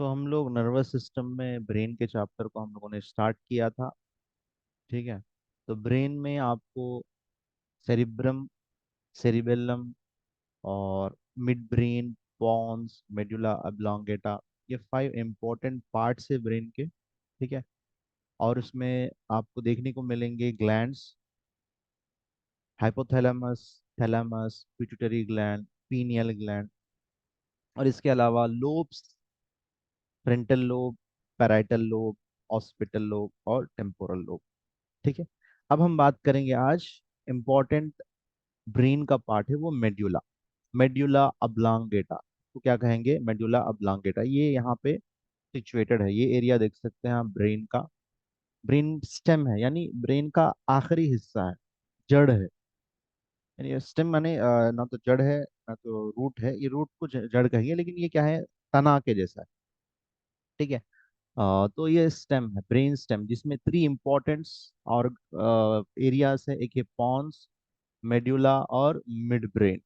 हम लोग nervous system में ब्रेन के चैप्टर को हम लोगों ने स्टार्ट किया था। ठीक है। तो ब्रेन में आपको सेरिब्रम, सेरिबेलम और mid brain, pons, medulla oblongata, ये 5 इंपॉर्टेंट पार्ट्स है ब्रेन के। ठीक है। और उसमें आपको देखने को मिलेंगे glands, hypothalamus, thalamus, pituitary gland, pineal gland, और इसके अलावा lobes, frontal lobe, parietal lobe, occipital lobe और टेम्पोरल लोब। ठीक है। अब हम बात करेंगे आज इम्पोर्टेंट ब्रेन का पार्ट है वो मेड्यूला, मेड्यूला अब्लांगेटा। तो क्या कहेंगे? मेड्यूला अब्लांगेटा, ये यहाँ पे सिचुएटेड है। ये एरिया देख सकते हैं आप ब्रेन का। ब्रेन स्टेम है, यानी ब्रेन का आखिरी हिस्सा है, जड़ है। यानी स्टेम माने ना तो जड़ है ना तो रूट है। ये रूट को जड़ कहेंगे, लेकिन ये क्या है? तना के जैसा है। ठीक है। तो ये स्टेम है, ब्रेन स्टेम, जिसमें 3 इम्पोर्टेंट्स और एरियाज है। एक है पॉन्स, मेड्यूला और मिड ब्रेन।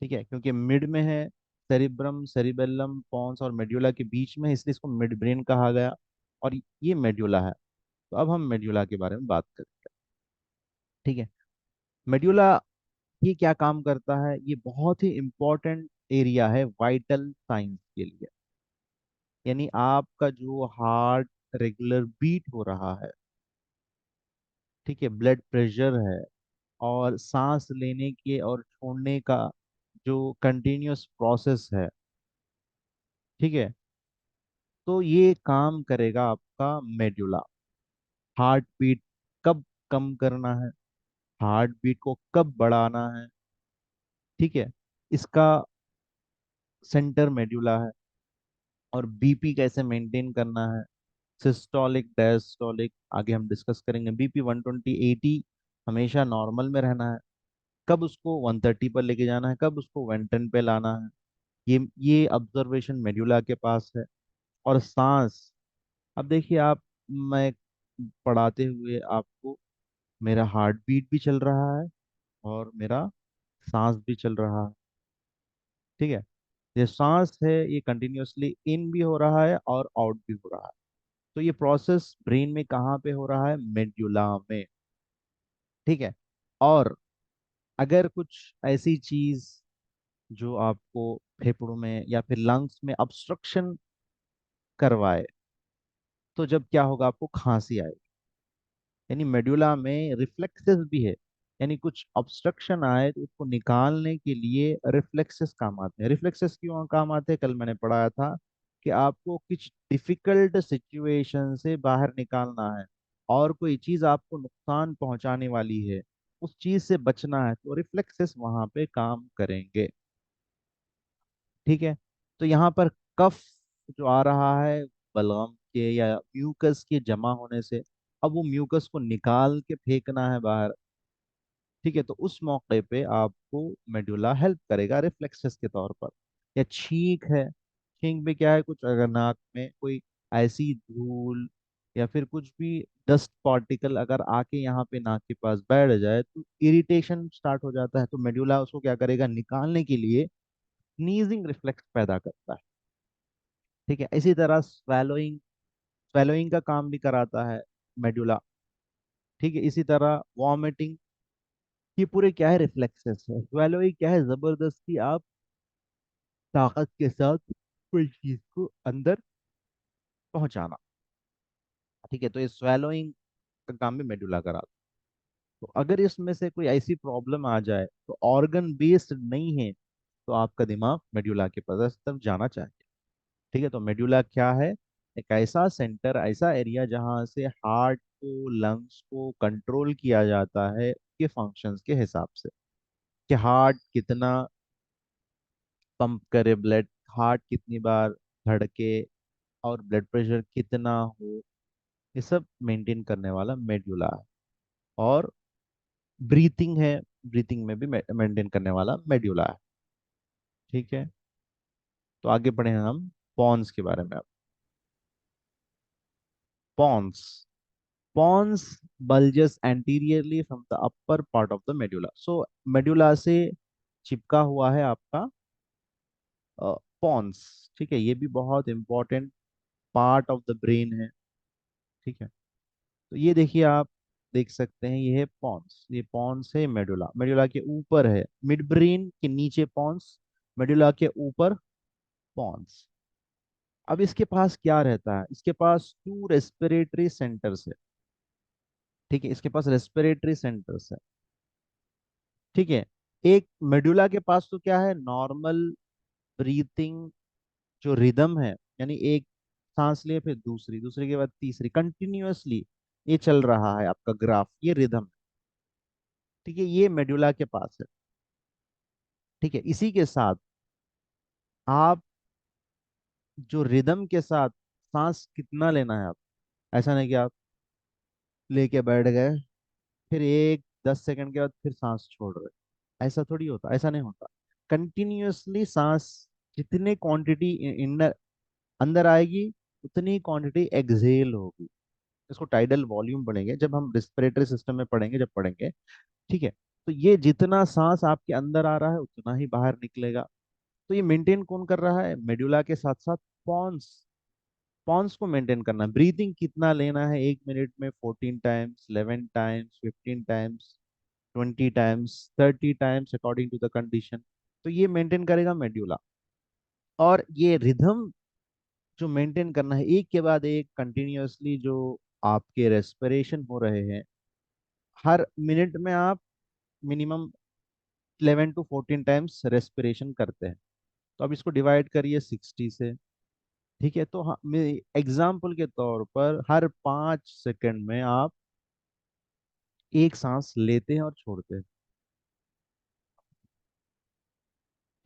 ठीक है, क्योंकि मिड में है सेरिब्रम, सेरिबेलम, पॉन्स और मेड्यूला के बीच में है, इसलिए इसको मिड ब्रेन कहा गया। और ये मेड्यूला है। तो अब हम मेड्यूला के बारे में बात करेंगे। ठीक है। मेड्यूला ये क्या काम करता है? ये बहुत ही इंपॉर्टेंट एरिया है वाइटल साइंस के लिए। यानी आपका जो हार्ट रेगुलर बीट हो रहा है, ठीक है, ब्लड प्रेशर है, और सांस लेने के और छोड़ने का जो कंटिन्यूअस प्रोसेस है, ठीक है, तो ये काम करेगा आपका मेडुला। हार्ट बीट कब कम करना है, हार्ट बीट को कब बढ़ाना है, ठीक है, इसका सेंटर मेडुला है। और बीपी कैसे मेंटेन करना है, सिस्टोलिक, डायस्टोलिक, आगे हम डिस्कस करेंगे। बीपी 120 80 हमेशा नॉर्मल में रहना है। कब उसको 130 पर लेके जाना है, कब उसको 110 पे लाना है, ये ऑब्जर्वेशन मेडुला के पास है। और सांस, अब देखिए आप, मैं पढ़ाते हुए आपको, मेरा हार्ट बीट भी चल रहा है और मेरा सांस भी चल रहा है। ठीक है। ये सांस है, ये कंटिन्यूअसली इन भी हो रहा है और आउट भी हो रहा है। तो ये प्रोसेस ब्रेन में कहाँ पे हो रहा है? मेडुला में। ठीक है। और अगर कुछ ऐसी चीज जो आपको फेफड़ों में या फिर लंग्स में ऑब्स्ट्रक्शन करवाए, तो जब क्या होगा? आपको खांसी आएगी। यानी मेडुला में रिफ्लेक्सेस भी है। यानी कुछ ऑब्स्ट्रक्शन आए तो उसको निकालने के लिए रिफ्लेक्सेस काम आते हैं। रिफ्लेक्सेस क्यों काम आते हैं? कल मैंने पढ़ाया था कि आपको कुछ डिफिकल्ट सिचुएशन से बाहर निकालना है और कोई चीज आपको नुकसान पहुंचाने वाली है, उस चीज से बचना है, तो रिफ्लेक्सेस वहां पे काम करेंगे। ठीक है। तो यहाँ पर कफ जो आ रहा है बलगम के या म्यूकस के जमा होने से, अब वो म्यूकस को निकाल के फेंकना है बाहर। ठीक है। तो उस मौके पे आपको मेडुला हेल्प करेगा रिफ्लेक्सेस के तौर पर। या छींक है, छींक में क्या है? कुछ अगर नाक में कोई ऐसी धूल या फिर कुछ भी डस्ट पार्टिकल अगर आके यहाँ पे नाक के पास बैठ जाए तो इरिटेशन स्टार्ट हो जाता है। तो मेडुला उसको क्या करेगा? निकालने के लिए स्नीजिंग रिफ्लेक्स पैदा करता है। ठीक है। इसी तरह स्वेलोइंग, स्वेलोइंग का काम भी कराता है मेडुला। ठीक है। इसी तरह वॉमिटिंग, ये पूरे क्या है? रिफ्लेक्सेस है। स्वेलोइंग क्या है? जबरदस्ती आप ताकत के साथ कोई चीज को अंदर पहुंचाना। ठीक है। तो ये स्वेलोइंग का काम भी मेडुला कराता है। तो अगर इसमें से कोई ऐसी प्रॉब्लम आ जाए तो ऑर्गन बेस्ड नहीं है, तो आपका दिमाग मेडुला के पास तरफ जाना चाहिए। ठीक है। तो मेडुला क्या है? एक ऐसा सेंटर, ऐसा एरिया जहां से हार्ट को, लंग्स को कंट्रोल किया जाता है के फंक्शंस के हिसाब से, कि हार्ट कितना पंप करे ब्लड, हार्ट कितनी बार धड़के, और ब्लड प्रेशर कितना हो, ये सब मेंटेन करने वाला मेडुला है। और ब्रीथिंग है, ब्रीथिंग में भी मेंटेन करने वाला मेडुला है। ठीक है। तो आगे बढ़े हम पॉन्स के बारे में। अब Pond's, pons bulges anteriorly from the upper part of the medulla. So medulla से चिपका हुआ है आपका पॉन्स, ठीक है, ये भी बहुत important part of the brain है। ठीक है, तो ये देखिए आप देख सकते हैं, ये है पॉन्स, ये पॉन्स है मेडुला, मेडुला के ऊपर है, मिड ब्रेन के नीचे पॉन्स, मेडुला के ऊपर पॉन्स। अब इसके पास क्या रहता है, इसके पास टू रेस्पिरेटरी सेंटर्स है। ठीक है, इसके पास रेस्पिरेटरी सेंटर्स है। ठीक है, एक मेडुला के पास तो क्या है, नॉर्मल ब्रीथिंग जो रिदम है, यानी एक सांस लिए फिर दूसरी, दूसरे के बाद तीसरी, कंटिन्यूअसली ये चल रहा है आपका ग्राफ, ये रिदम। ठीक है, ये मेडुला के पास है। ठीक है, इसी के साथ आप जो रिदम के साथ सांस कितना लेना है आप, ऐसा नहीं कि आप लेके बैठ गए फिर एक 10 सेकंड के बाद फिर सांस छोड़ रहे, ऐसा थोड़ी होता, ऐसा नहीं होता। कंटिन्यूअसली सांस जितने क्वांटिटी अंदर आएगी उतनी क्वांटिटी एक्सहेल होगी। इसको टाइडल वॉल्यूम पढ़ेंगे जब हम रिस्पिरेटरी सिस्टम में पढ़ेंगे, जब पढ़ेंगे। ठीक है, तो ये जितना सांस आपके अंदर आ रहा है उतना ही बाहर निकलेगा। तो ये मेंटेन कौन कर रहा है, मेडुला के साथ साथ पॉन्स, पॉन्स को मेंटेन करना। ब्रीदिंग कितना लेना है 1 मिनट में, 14 times, 11 times, 15 times, 20 times, 30 times, according to the condition. तो ये मेंटेन करेगा मेड्यूला। और ये रिदम जो मेंटेन करना है एक के बाद एक कंटिन्यूअसली, जो आपके रेस्पिरेशन हो रहे हैं, हर मिनट में आप मिनिमम 11 to 14 टाइम्स रेस्पिरेशन करते हैं। तो अब इसको डिवाइड करिए 60 से। ठीक है, तो हाँ, एग्जाम्पल के तौर पर हर 5 सेकंड में आप एक सांस लेते हैं और छोड़ते हैं।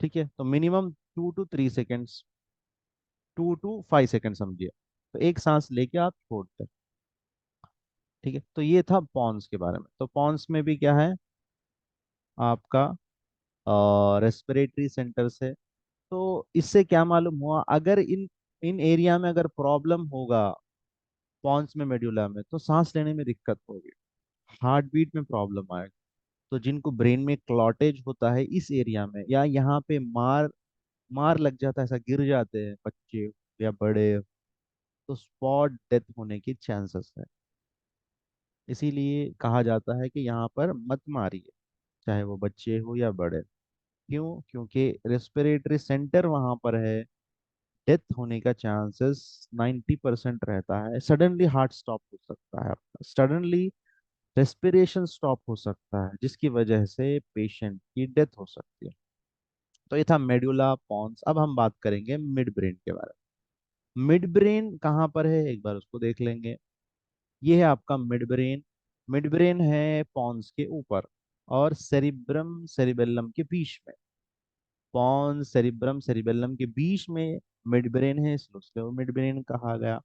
ठीक है, तो minimum 2 to 3 seconds, 2 to 5 second समझिए, तो एक सांस लेके आप छोड़ते हैं। ठीक है, तो ये था पॉन्स के बारे में। तो पॉन्स में भी क्या है आपका, रेस्पिरेटरी सेंटर से। तो इससे क्या मालूम हुआ, अगर इन इन एरिया में अगर प्रॉब्लम होगा पॉन्स में, मेड्यूला में, तो सांस लेने में दिक्कत होगी, हार्ट बीट में प्रॉब्लम आएगी। तो जिनको ब्रेन में क्लॉटेज होता है इस एरिया में, या यहाँ पे मार मार लग जाता है, ऐसा गिर जाते हैं बच्चे या बड़े, तो स्पॉट डेथ होने की चांसेस है। इसीलिए कहा जाता है कि यहाँ पर मत मारिए, चाहे वो बच्चे हो या बड़े। क्यों, क्योंकि रेस्पिरेटरी सेंटर वहां पर है, डेथ होने का चांसेस 90% रहता है। सडनली हार्ट स्टॉप हो सकता है आपका, सडनली रेस्पिरेशन स्टॉप हो सकता है, जिसकी वजह से पेशेंट की डेथ हो सकती है। तो ये था मेडुला पॉन्स। अब हम बात करेंगे मिड ब्रेन के बारे में। मिड ब्रेन कहाँ पर है, एक बार उसको देख लेंगे। ये है आपका मिड ब्रेन। मिड ब्रेन है पॉन्स के ऊपर और सेरिब्रम सेरिबेलम के बीच में। पॉन्स सेरिब्रम सेरिबेलम के बीच में मिड ब्रेन है, इसलिए उसको मिड ब्रेन कहा गया।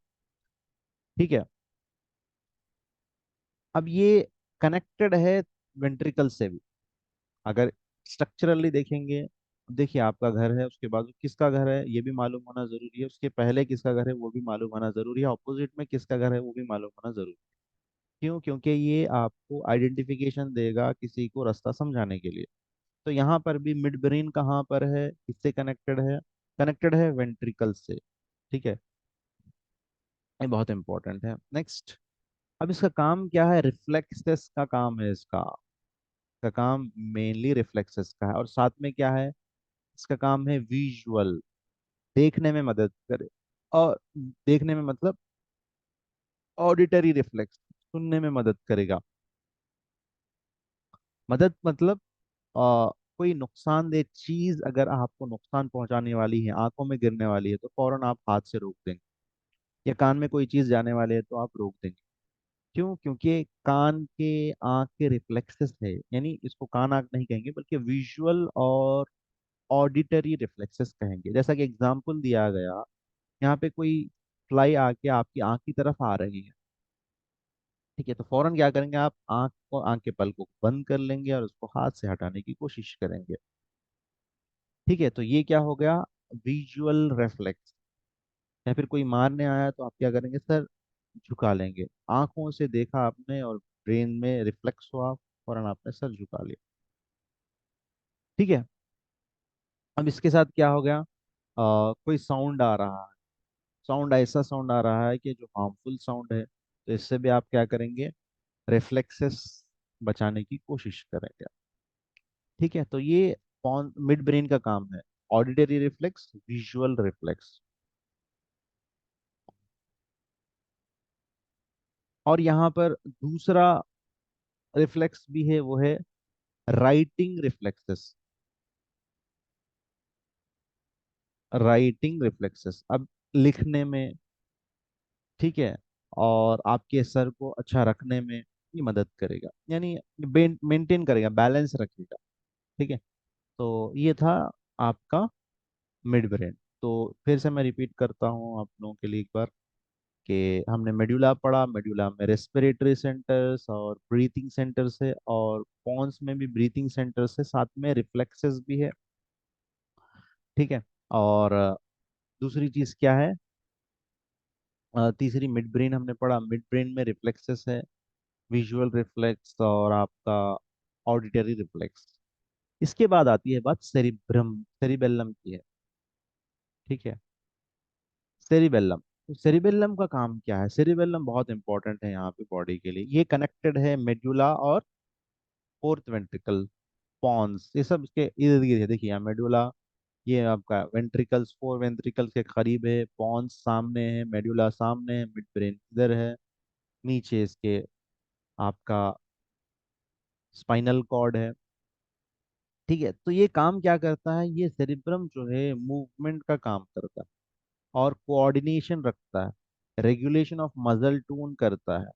ठीक है, अब ये कनेक्टेड है वेंट्रिकल से भी। अगर स्ट्रक्चरली देखेंगे, देखिए आपका घर है, उसके बाजू किसका घर है ये भी मालूम होना जरूरी है, उसके पहले किसका घर है वो भी मालूम होना जरूरी है, ऑपोजिट में किसका घर है वो भी मालूम होना जरूरी है। क्यों, क्योंकि ये आपको आइडेंटिफिकेशन देगा किसी को रास्ता समझाने के लिए। तो यहाँ पर भी मिड ब्रेन कहाँ पर है, किससे कनेक्टेड है, कनेक्टेड है वेंट्रिकल से। ठीक है, ये बहुत इंपॉर्टेंट है। नेक्स्ट, अब इसका काम क्या है, रिफ्लेक्सेस का काम है इसका। इसका काम मेनली रिफ्लेक्सेस का है, और साथ में क्या है, इसका काम है विजुअल, देखने में मदद करे। और देखने में मतलब ऑडिटरी रिफ्लेक्स, सुनने में मदद करेगा। मदद मतलब कोई नुकसानदेह चीज अगर आपको नुकसान पहुंचाने वाली है, आंखों में गिरने वाली है, तो फौरन आप हाथ से रोक देंगे। या कान में कोई चीज जाने वाली है तो आप रोक देंगे। क्यों, क्योंकि कान के आंख के रिफ्लेक्सेस है, यानी इसको कान आंख नहीं कहेंगे बल्कि विजुअल और ऑडिटरी रिफ्लेक्सेस कहेंगे। जैसा कि एग्जाम्पल दिया गया, यहाँ पे कोई फ्लाई आके आपकी आंख की तरफ आ रही है। ठीक है, तो फौरन क्या करेंगे आप, आंख के पल को बंद कर लेंगे और उसको हाथ से हटाने की कोशिश करेंगे। ठीक है, तो ये क्या हो गया, विजुअल रेफ्लेक्स। या फिर कोई मारने आया तो आप क्या करेंगे, सर झुका लेंगे, आंखों से देखा आपने और ब्रेन में रिफ्लेक्स हुआ, फौरन आपने सर झुका लिया। ठीक है, अब इसके साथ क्या हो गया, कोई साउंड आ रहा है, साउंड ऐसा साउंड आ रहा है कि जो हार्मफुल साउंड है, तो इससे भी आप क्या करेंगे, रिफ्लेक्सेस बचाने की कोशिश करेंगे। ठीक है, तो ये मिड ब्रेन का काम है, ऑडिटरी रिफ्लेक्स, विजुअल रिफ्लेक्स। और यहाँ पर दूसरा रिफ्लेक्स भी है, वो है राइटिंग रिफ्लेक्सेस। राइटिंग रिफ्लेक्सेस, अब लिखने में, ठीक है, और आपके सर को अच्छा रखने में ये मदद करेगा, यानी मेंटेन करेगा, बैलेंस रखेगा। ठीक है, तो ये था आपका मिड ब्रेन। तो फिर से मैं रिपीट करता हूँ आप लोगों के लिए एक बार, कि हमने मेडुला पढ़ा, मेडुला में रेस्पिरेटरी सेंटर्स और ब्रीथिंग सेंटर्स है, और पॉन्स में भी ब्रीथिंग सेंटर्स है, साथ में रिफ्लेक्सेस भी है। ठीक है, और दूसरी चीज क्या है, तीसरी मिड ब्रेन हमने पढ़ा, मिड ब्रेन में रिफ्लेक्सेस है, विजुअल रिफ्लेक्स और आपका ऑडिटरी रिफ्लेक्स। इसके बाद आती है बात सेरिब्रम, सेरिबेल्लम की है। ठीक है, सेरिबेल्लम। तो सेरिबेल्लम का काम क्या है, सेरिबेल्लम बहुत इंपॉर्टेंट है यहाँ पे बॉडी के लिए। ये कनेक्टेड है मेडुला और फोर्थ वेंट्रिकल, पॉन्स, ये सब इसके इर्द गिर्द है। देखिए यहाँ मेडुला, ये आपका वेंट्रिकल्स, फोर वेंट्रिकल्स के करीब है, पॉन्स सामने है, मेडुला सामने है, मिड ब्रेन इधर है, नीचे इसके आपका स्पाइनल कॉर्ड है। ठीक है, तो ये काम क्या करता है, ये सेरिब्रम जो है मूवमेंट का काम करता है, और कोऑर्डिनेशन रखता है, रेगुलेशन ऑफ मसल टोन करता है।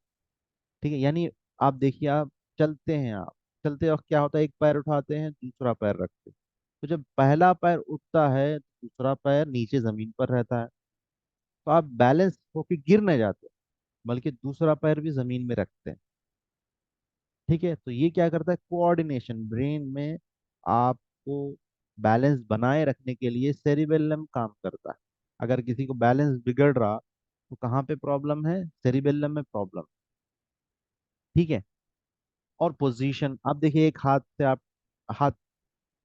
ठीक है, यानी आप देखिए, आप चलते हैं, आप चलते वक्त क्या होता है, एक पैर उठाते हैं, दूसरा पैर रखते हैं, तो जब पहला पैर उठता है तो दूसरा पैर नीचे जमीन पर रहता है, तो आप बैलेंस होके गिर नहीं जाते, बल्कि दूसरा पैर भी जमीन में रखते हैं। ठीक है, तो ये क्या करता है, कोऑर्डिनेशन ब्रेन में आपको बैलेंस बनाए रखने के लिए सेरिबेल्लम काम करता है। अगर किसी को बैलेंस बिगड़ रहा, तो कहाँ पे प्रॉब्लम है, सेरिबेल्लम में प्रॉब्लम। ठीक है, और पोजीशन आप देखिए, एक हाथ से आप हाथ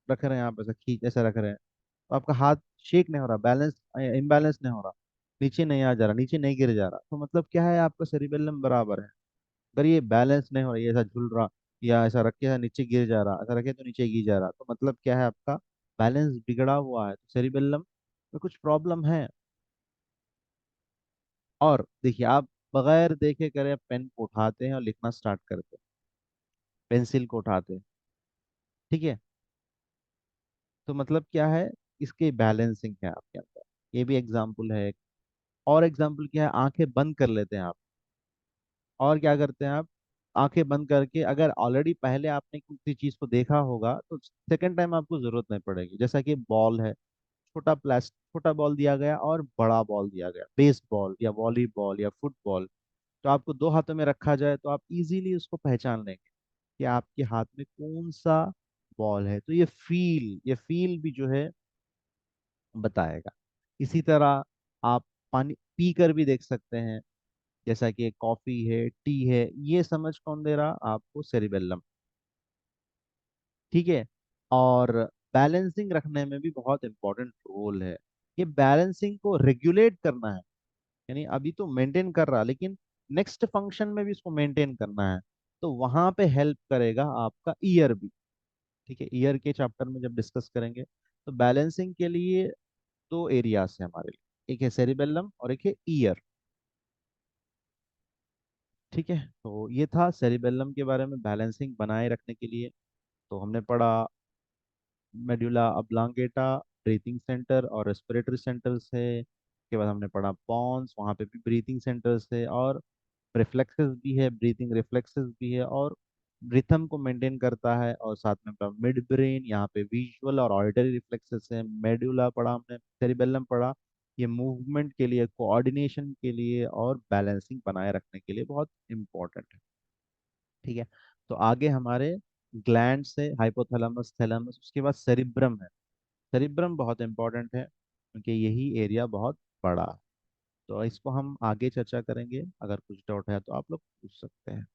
रख रहे हैं, आप ऐसा खींच ऐसा रख रहे हैं, तो आपका हाथ शेक नहीं हो रहा, बैलेंस इम्बैलेंस नहीं हो रहा, नीचे नहीं आ जा रहा, नीचे नहीं गिर जा रहा, तो मतलब क्या है, आपका सेरिबेल्लम बराबर है। अगर ये बैलेंस नहीं हो रहा, ये ऐसा झूल रहा, या ऐसा रख के ऐसा नीचे गिर जा रहा, ऐसा रखे तो नीचे गिर जा रहा, तो मतलब क्या है, आपका बैलेंस बिगड़ा हुआ है, तो सेरिबेल्लम में कुछ प्रॉब्लम है। और देखिए, आप बगैर देखे करे पेन को उठाते हैं और लिखना स्टार्ट करते हैं, पेंसिल को उठाते हैं। ठीक है, तो मतलब क्या है, इसके बैलेंसिंग है आपके अंदर, ये भी एग्जाम्पल है एक। और एग्जाम्पल क्या है, आंखें बंद कर लेते हैं आप, और क्या करते हैं आप, आंखें बंद करके, अगर ऑलरेडी पहले आपने किसी चीज को देखा होगा, तो सेकंड टाइम आपको जरूरत नहीं पड़ेगी। जैसा कि बॉल है, छोटा बॉल दिया गया और बड़ा बॉल दिया गया, बेसबॉल या वॉलीबॉल या फुटबॉल, तो आपको दो हाथों में रखा जाए तो आप इजीली उसको पहचान लेंगे कि आपके हाथ में कौन सा बॉल है। तो ये फील भी जो है बताएगा। इसी तरह आप पानी पी कर भी देख सकते हैं, जैसा कि कॉफी है, टी है, ये समझ कौन दे रहा, आपको, सेरिबेल्लम। ठीक है, और बैलेंसिंग रखने में भी बहुत इंपॉर्टेंट रोल है। ये बैलेंसिंग को रेगुलेट करना है, यानी अभी तो मेंटेन कर रहा, लेकिन नेक्स्ट फंक्शन में भी इसको मेंटेन करना है, तो वहां पे हेल्प करेगा आपका ईयर भी। ठीक है, ईयर के चैप्टर में जब डिस्कस करेंगे, तो बैलेंसिंग के लिए दो एरियाज है हमारे लिए, एक है सेरिबेल्लम और एक है ईयर। ठीक है, तो ये था सेरिबेल्लम के बारे में, बैलेंसिंग बनाए रखने के लिए। तो हमने पढ़ा मेडुला ऑब्लांगेटा, ब्रीथिंग सेंटर और रेस्पिरेटरी सेंटर्स है। उसके बाद हमने पढ़ा पॉन्स, वहाँ पे भी ब्रीथिंग सेंटर्स है, और रिफ्लेक्सेस भी है, ब्रीथिंग रिफ्लेक्सेस भी है, और रिथम को मेंटेन करता है। और साथ में पढ़ा मिड ब्रेन, यहाँ पे विजुअल और ऑडिटरी रिफ्लेक्सेस है। मेडुला पढ़ा हमने, सेरिबेल्लम पढ़ा, ये मूवमेंट के लिए, कोऑर्डिनेशन के लिए और बैलेंसिंग बनाए रखने के लिए बहुत इंपॉर्टेंट है। ठीक है, तो आगे हमारे ग्लैंड से हाइपोथैलेमस, थैलेमस, उसके बाद सेरिब्रम है। सेरिब्रम बहुत इंपॉर्टेंट है, क्योंकि यही एरिया बहुत बड़ा है। तो इसको हम आगे चर्चा करेंगे, अगर कुछ डाउट है तो आप लोग पूछ सकते हैं।